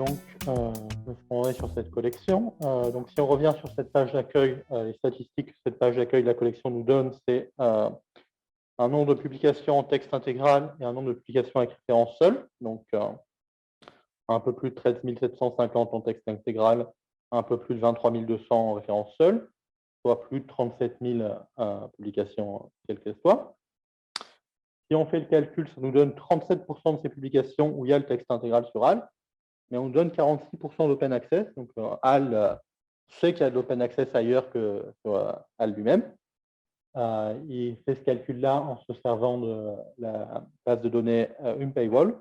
Donc, on est sur cette collection. Donc, si on revient sur cette page d'accueil, les statistiques que cette page d'accueil de la collection nous donne, c'est un nombre de publications en texte intégral et un nombre de publications avec référence seule. Donc, un peu plus de 13 750 en texte intégral, un peu plus de 23 200 en référence seule, soit plus de 37 000 publications, quelles qu'elles soient. Si on fait le calcul, ça nous donne 37% de ces publications où il y a le texte intégral sur HAL, mais on nous donne 46% d'open access. Donc, HAL sait qu'il y a de l'open access ailleurs que sur HAL lui-même. Il fait ce calcul-là en se servant de la base de données Paywall.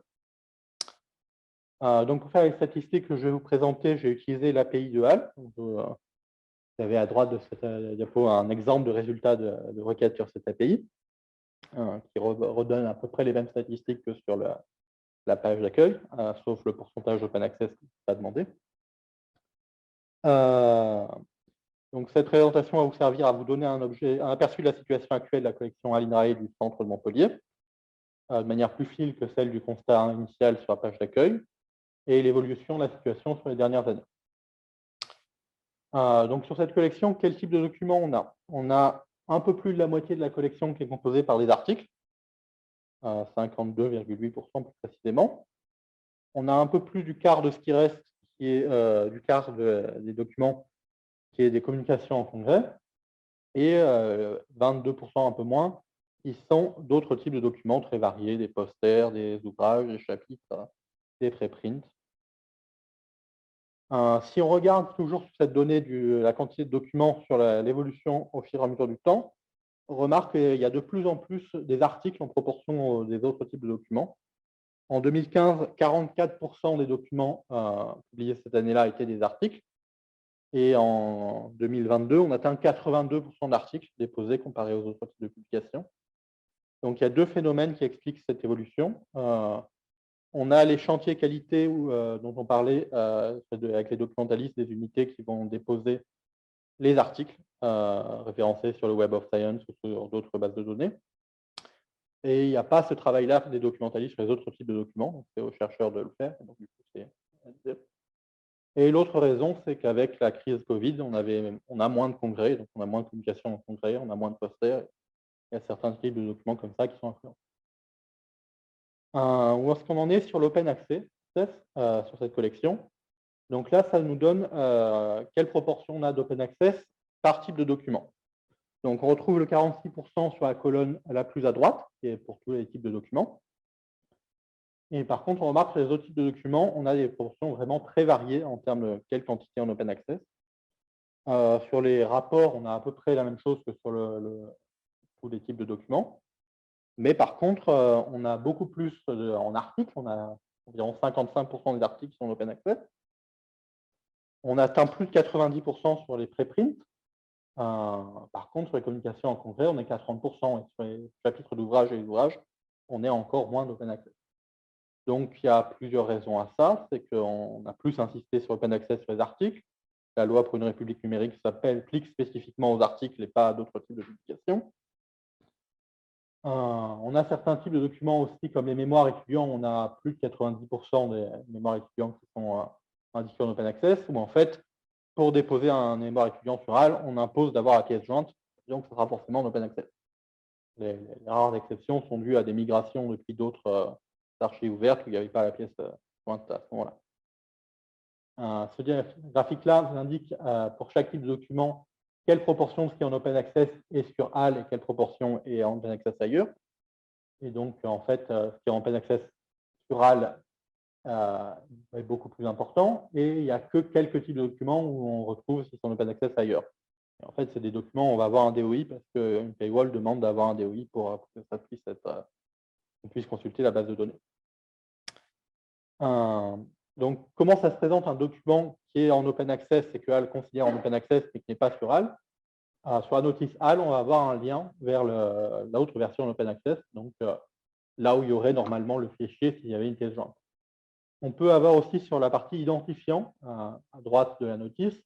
Donc, pour faire les statistiques que je vais vous présenter, j'ai utilisé l'API de HAL. Vous avez à droite de cette diapo un exemple de résultat de requête sur cette API, qui redonne à peu près les mêmes statistiques que sur la page d'accueil, sauf le pourcentage d'open access qui n'est pas demandé. Donc, cette présentation va vous servir à vous donner un aperçu de la situation actuelle de la collection Alinrae du centre de Montpellier, de manière plus fine que celle du constat initial sur la page d'accueil, et l'évolution de la situation sur les dernières années. Donc, sur cette collection, quel type de documents on a? On a un peu plus de la moitié de la collection qui est composée par des articles, 52,8% plus précisément. On a un peu plus du quart de ce qui reste, qui est du quart des documents, qui est des communications en congrès, et 22%, un peu moins, qui sont d'autres types de documents très variés, des posters, des ouvrages, des chapitres, des préprints. Si on regarde toujours sur cette donnée de la quantité de documents sur l'évolution au fur et à mesure du temps, on remarque qu'il y a de plus en plus des articles en proportion des autres types de documents. En 2015, 44% des documents publiés cette année-là étaient des articles. Et en 2022, on atteint 82% d'articles déposés comparé aux autres types de publications. Donc, il y a deux phénomènes qui expliquent cette évolution. On a les chantiers qualité dont on parlait avec les documentalistes des unités qui vont déposer les articles référencés sur le Web of Science ou sur d'autres bases de données. Et il n'y a pas ce travail-là des documentalistes sur les autres types de documents. Donc, c'est aux chercheurs de le faire. Donc, du coup, et l'autre raison, c'est qu'avec la crise Covid, on a moins de congrès, donc on a moins de communication en congrès, on a moins de posters. Il y a certains types de documents comme ça qui sont influents. Où est-ce qu'on en est sur l'open access sur cette collection? Donc là, ça nous donne quelle proportion on a d'open access par type de document. Donc on retrouve le 46% sur la colonne la plus à droite, qui est pour tous les types de documents. Et par contre, on remarque que sur les autres types de documents, on a des proportions vraiment très variées en termes de quelle quantité en open access. Sur les rapports, on a à peu près la même chose que sur tous les types de documents. Mais par contre, on a beaucoup plus en articles. On a environ 55% des articles qui sont en open access. On atteint plus de 90% sur les préprints. Par contre, sur les communications en congrès, on est qu'à 30%. Et sur les chapitres d'ouvrages et les ouvrages, on est encore moins d'open access. Donc, il y a plusieurs raisons à ça. C'est qu'on a plus insisté sur l'open access sur les articles. La loi pour une république numérique s'applique spécifiquement aux articles et pas à d'autres types de publications. On a certains types de documents aussi, comme les mémoires étudiants. On a plus de 90% des mémoires étudiants qui sont indiqués en open access, où en fait, pour déposer un mémoire étudiant sur HAL, on impose d'avoir la pièce jointe, donc ça sera forcément en open access. Les rares exceptions sont dues à des migrations depuis d'autres archives ouvertes où il n'y avait pas la pièce jointe à ce moment-là. Ce graphique-là vous indique pour chaque type de document quelle proportion de ce qui est en open access est sur HAL et quelle proportion est en open access ailleurs. Et donc, en fait, ce qui est en open access sur HAL est beaucoup plus important. Et il n'y a que quelques types de documents où on retrouve ce qui sont en open access ailleurs. Et en fait, c'est des documents où on va avoir un DOI parce qu'une paywall demande d'avoir un DOI pour que ça puisse on puisse consulter la base de données. Donc, comment ça se présente un document qui est en open access et que HAL considère en open access mais qui n'est pas sur HAL? Sur la notice HAL, on va avoir un lien vers l'autre version en open access, donc là où il y aurait normalement le fichier s'il y avait une pièce jointe. On peut avoir aussi sur la partie identifiant, à droite de la notice,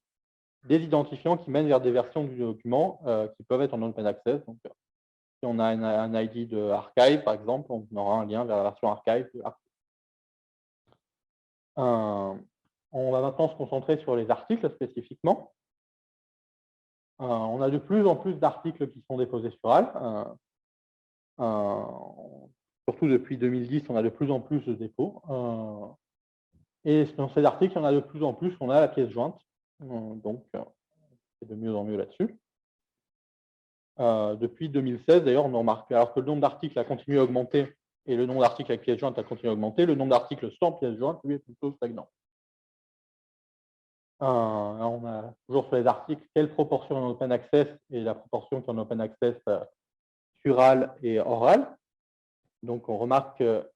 des identifiants qui mènent vers des versions du document qui peuvent être en open access. Donc, si on a un ID de archive, par exemple, on aura un lien vers la version archive de l'archive. On va maintenant se concentrer sur les articles spécifiquement. On a de plus en plus d'articles qui sont déposés sur HAL. Surtout depuis 2010, on a de plus en plus de dépôts. Et dans ces articles, il y en a de plus en plus qu'on a la pièce jointe. Donc, c'est de mieux en mieux là-dessus. Depuis 2016, d'ailleurs, on remarque, alors que le nombre d'articles a continué à augmenter et le nombre d'articles avec pièce jointe a continué à augmenter, le nombre d'articles sans pièce jointe, lui, est plutôt stagnant. On a toujours sur les articles quelle proportion en open access et la proportion qui est en open access sur HAL et hors HAL. Donc, on remarque que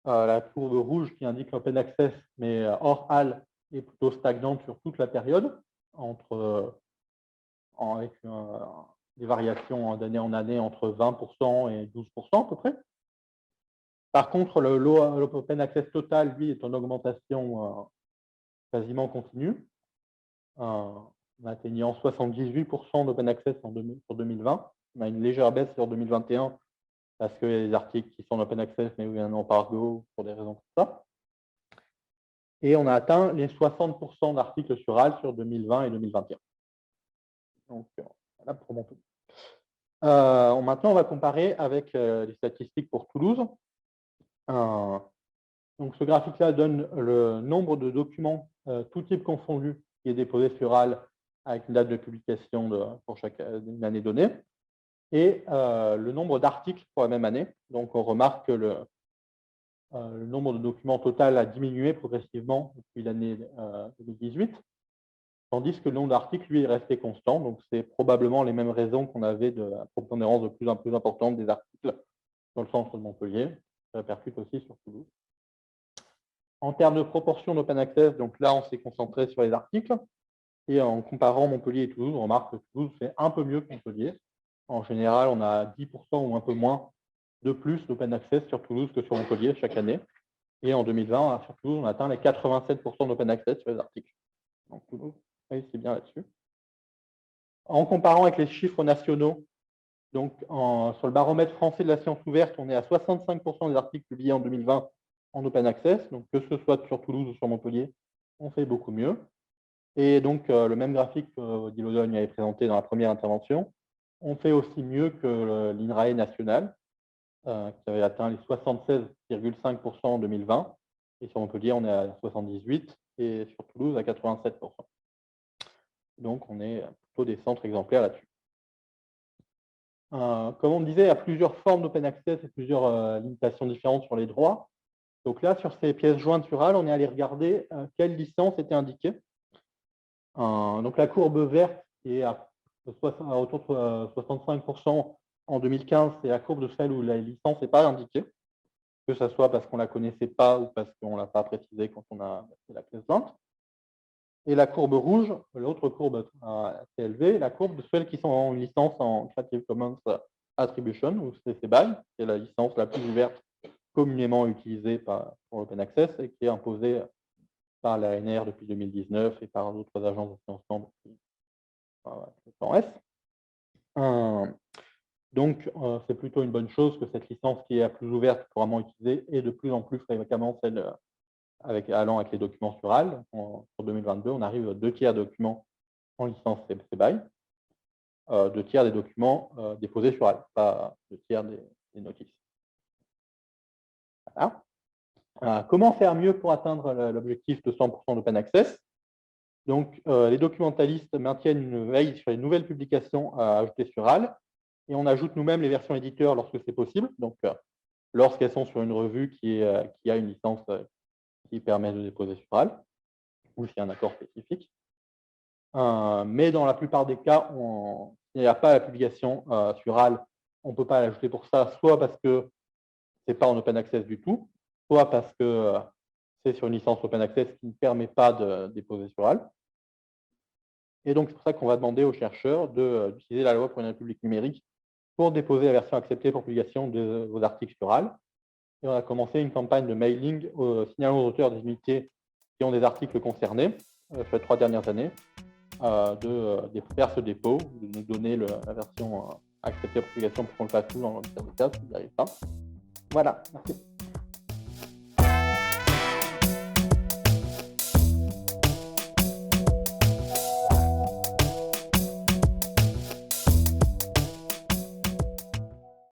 la courbe rouge qui indique l'open access, mais hors HAL, est plutôt stagnante sur toute la période, avec des variations d'année en année entre 20% et 12% à peu près. Par contre, l'open access total, lui, est en augmentation quasiment continue, en atteignant 78% d'open access sur 2020. On a une légère baisse sur 2021 parce qu'il y a des articles qui sont en open access mais où il y a un embargo pour des raisons comme ça. Et on a atteint les 60% d'articles sur HAL sur 2020 et 2021. Donc, voilà pour mon tour. Maintenant, on va comparer avec les statistiques pour Toulouse. Donc, ce graphique-là donne le nombre de documents, tout type confondu, qui est déposé sur HAL avec une date de publication pour chaque année donnée, et le nombre d'articles pour la même année. Donc, on remarque que le nombre de documents total a diminué progressivement depuis l'année 2018, tandis que le nombre d'articles, lui, est resté constant. Donc, c'est probablement les mêmes raisons qu'on avait de la prépondérance de plus en plus importante des articles dans le centre de Montpellier. Ça répercute aussi sur Toulouse. En termes de proportion d'open access, donc là, on s'est concentré sur les articles. Et en comparant Montpellier et Toulouse, on remarque que Toulouse fait un peu mieux que Montpellier. En général, on a 10% ou un peu moins de plus d'open access sur Toulouse que sur Montpellier chaque année. Et en 2020, sur Toulouse, on a atteint les 87% d'open access sur les articles. Donc Toulouse réussit bien là-dessus. En comparant avec les chiffres nationaux, donc sur le baromètre français de la science ouverte, on est à 65% des articles publiés en 2020 en open access. Donc que ce soit sur Toulouse ou sur Montpellier, on fait beaucoup mieux. Et donc, le même graphique que Odile Audogne avait présenté dans la première intervention, on fait aussi mieux que l'INRAE national, qui avait atteint les 76,5% en 2020. Et sur Montpellier, on est à 78% et sur Toulouse à 87%. Donc, on est plutôt des centres exemplaires là-dessus. Comme on disait, il y a plusieurs formes d'open access et plusieurs limitations différentes sur les droits. Donc là, sur ces pièces jointes sur HAL, on est allé regarder quelle licence était indiquée. Donc la courbe verte qui est autour de 65% en 2015, c'est la courbe de celle où la licence n'est pas indiquée, que ce soit parce qu'on ne la connaissait pas ou parce qu'on ne l'a pas précisé quand on a fait la pièce jointe. Et la courbe rouge, l'autre courbe assez élevée, la courbe de celles qui sont en licence en Creative Commons Attribution, ou CC BY, qui est la licence la plus ouverte communément utilisée pour l'open access et qui est imposée par l'ANR depuis 2019 et par d'autres agences de financement depuis le temps S. Donc, c'est plutôt une bonne chose que cette licence qui est la plus ouverte couramment utilisée et de plus en plus fréquemment celle allant avec les documents sur HAL. Pour 2022, on arrive à 2/3 des documents en licence CC BY, 2/3 des documents déposés sur HAL, pas 2/3 des notices. Voilà. Comment faire mieux pour atteindre l'objectif de 100% d'open access? Donc, les documentalistes maintiennent une veille sur les nouvelles publications à ajouter sur HAL et on ajoute nous-mêmes les versions éditeurs lorsque c'est possible. Donc, lorsqu'elles sont sur une revue qui a une licence qui permet de déposer sur HAL ou s'il y a un accord spécifique. Mais dans la plupart des cas, s'il n'y a pas la publication sur HAL, on ne peut pas l'ajouter pour ça, soit parce que ce n'est pas en open access du tout, soit parce que c'est sur une licence open access qui ne permet pas de déposer sur HAL. Et donc, c'est pour ça qu'on va demander aux chercheurs d'utiliser la loi pour une république numérique pour déposer la version acceptée pour publication de vos articles sur HAL. Et on a commencé une campagne de mailing signalant aux auteurs des unités qui ont des articles concernés sur les 3 dernières années de faire ce dépôt, de nous donner la version acceptée pour publication pour qu'on le fasse tout dans le cas s'il n'y arrive pas. Voilà, merci.